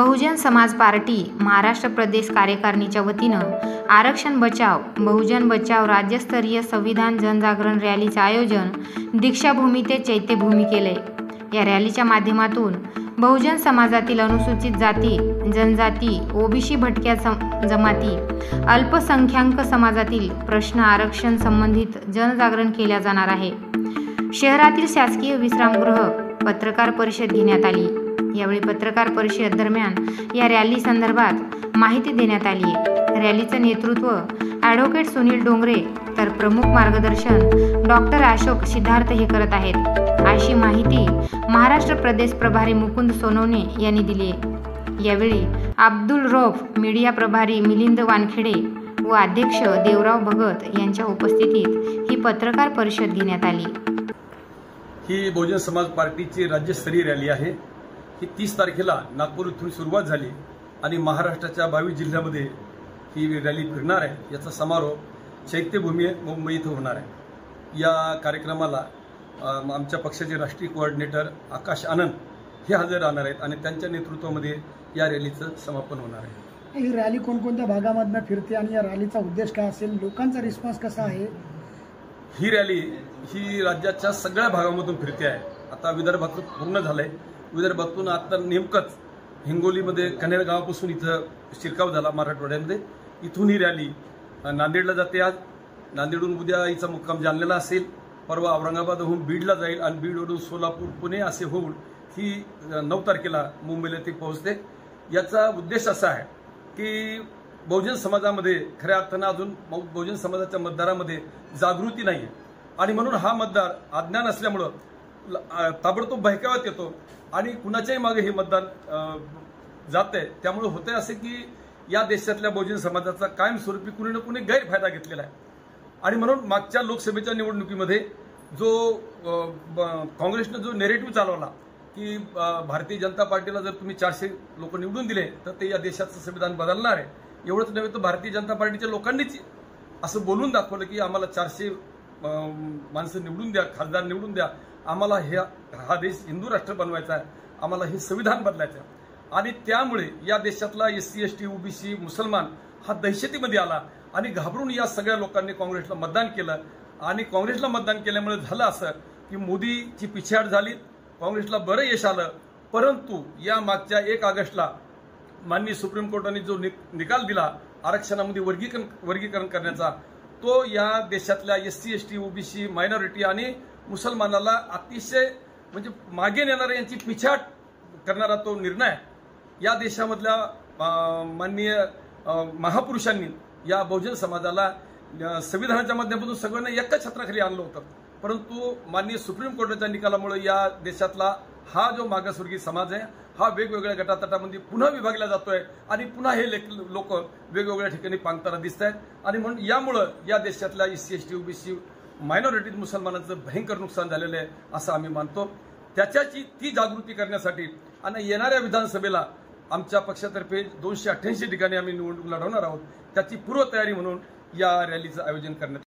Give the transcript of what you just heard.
Bahujan Samaj party Maharashtra प्रदेश कार्यकारिणीच्या वतीनं आरक्षण बचाव बहुजन बचाव राज्यस्तरीय संविधान जनजागरण रॅलीचं आयोजन दीक्षाभूमी ते चैत्यभूमी केले। या रॅलीच्या माध्यमातून बहुजन समाजातील अनुसूचित जाती जनजाती ओबीसी भटक्या जमाती अल्पसंख्याक समाजातील प्रश्न आरक्षण संबंधित जनजागरण केल्या जाणार आहे। शहरातील शासकीय विश्रामगृह पत्रकार परिषद घेण्यात आली। यावेळी पत्रकार परिषद दरम्यान या रॅली संदर्भात माहिती देण्यात आली। रॅलीचं नेतृत्व ॲडव्होकेट सुनील डोंगरे तर प्रमुख मार्गदर्शन डॉक्टर अशोक सिद्धार्थ हे करत आहेत, अशी माहिती महाराष्ट्र प्रदेश प्रभारी मुकुंद सोनवणे यांनी दिली आहे। यावेळी अब्दुल रौफ मीडिया प्रभारी मिलिंद वानखेडे व अध्यक्ष देवराव भगत यांच्या उपस्थितीत ही पत्रकार परिषद घेण्यात आली। ही बहुजन समाज पार्टीची राज्यस्तरीय रॅली आहे। ही 30 तारखेला नागपूर इथून सुरुवात झाली आणि महाराष्ट्राच्या 22 जिल्ह्यामध्ये ही रॅली फिरणार आहे। याचा समारोप चैत्यभूमी मुंबई इथं होणार आहे। या कार्यक्रमाला आमच्या पक्षाचे राष्ट्रीय कोऑर्डिनेटर आकाश आनंद हे हजर राहणार आहेत आणि त्यांच्या नेतृत्वामध्ये या रॅलीचं समापन होणार आहे। ही रॅली कोणकोणत्या भागामधून फिरते आणि या रॅलीचा उद्देश काय असेल, लोकांचा रिस्पॉन्स कसा आहे? ही रॅली ही राज्याच्या सगळ्या भागामधून फिरते आहे। आता विदर्भातून पूर्ण झालंय। विदर्भातून आता नेमकंच हिंगोलीमध्ये कन्हेर गावापासून इथं शिरकाव झाला मराठवाड्यामध्ये। इथून ही रॅली नांदेडला जाते। आज नांदेडहून उद्या हिचा मुक्काम जालन्याला असेल, परवा औरंगाबादहून बीडला जाईल आणि बीडवरून सोलापूर पुणे असे होऊन ही 9 तारखेला मुंबईला ती पोहोचते। याचा उद्देश असा आहे की बहुजन समाजामध्ये खऱ्या अर्थानं अजून बहुजन समाजाच्या मतदारामध्ये जागृती नाही आहे आणि म्हणून हा मतदार अज्ञान असल्यामुळं ताबडतोब बहकाव्यात येतो आणि कुणाच्याही मागे हे मतदान जाते। त्यामुळे होते असे की या देशातल्या बहुजन समाजाचा कायमस्वरूपी कुणी ना कुणी गैरफायदा घेतलेला आहे आणि म्हणून मागच्या लोकसभेच्या निवडणुकीमध्ये जो काँग्रेसनं जो नेरेटिव्ह चालवला की भारतीय जनता पार्टीला जर तुम्ही 400 लोक निवडून दिले तर ते या देशाचं संविधान बदलणार आहे, एवढंच नव्हे तर भारतीय जनता पार्टीच्या लोकांनीच असं बोलून दाखवलं की आम्हाला 400 माणसं निवडून द्या, खासदार निवडून द्या, आम्हाला हा देश हिंदू राष्ट्र बनवायचा आहे, आम्हाला हे संविधान बदलायचं आहे। आणि त्यामुळे या देशातला SC ST OBC मुसलमान हा दहशतीमध्ये आला आणि घाबरून या सगळ्या लोकांनी काँग्रेसला मतदान केलं आणि काँग्रेसला मतदान केल्यामुळे झालं असं की मोदीची पिछेहाट झाली, काँग्रेसला बरं यश आलं। परंतु या मागच्या 1 ऑगस्टला माननीय सुप्रीम कोर्टाने जो निकाल दिला आरक्षणामध्ये वर्गीकरण करण्याचा, तो या देशातल्या SC ST OBC मायनॉरिटी आणि मुसलमानाला अतिशय म्हणजे मागे नेणाऱ्या यांची पिछेहाट करणारा तो निर्णय या देशामधल्या माननीय महापुरुषांनी या बहुजन समाजाला संविधानाच्या माध्यमातून सगळ्यांना एकाच छत्राखाली आणलं होतं। परंतु माननीय सुप्रीम कोर्टाच्या निकालामुळे या देशातला हा जो मागासवर्गीय समाज आहे हा वेगवेगळ्या गटातटामध्ये पुन्हा विभागला जातोय आणि पुन्हा हे लोक वेगवेगळ्या ठिकाणी पांगताना दिसत आहेत आणि म्हणून यामुळं या देशातल्या SC ST OBC मायनॉरिटी मुसलमानांचं भयंकर नुकसान झालेलं आहे असं आम्ही मानतो। त्याच्याची ती जागृती करण्यासाठी आणि येणाऱ्या विधानसभेला आमच्या पक्षातर्फे 288 ठिकाणी आम्ही निवडणूक लढवणार आहोत, त्याची पूर्वतयारी म्हणून या रॅलीचं आयोजन करण्यात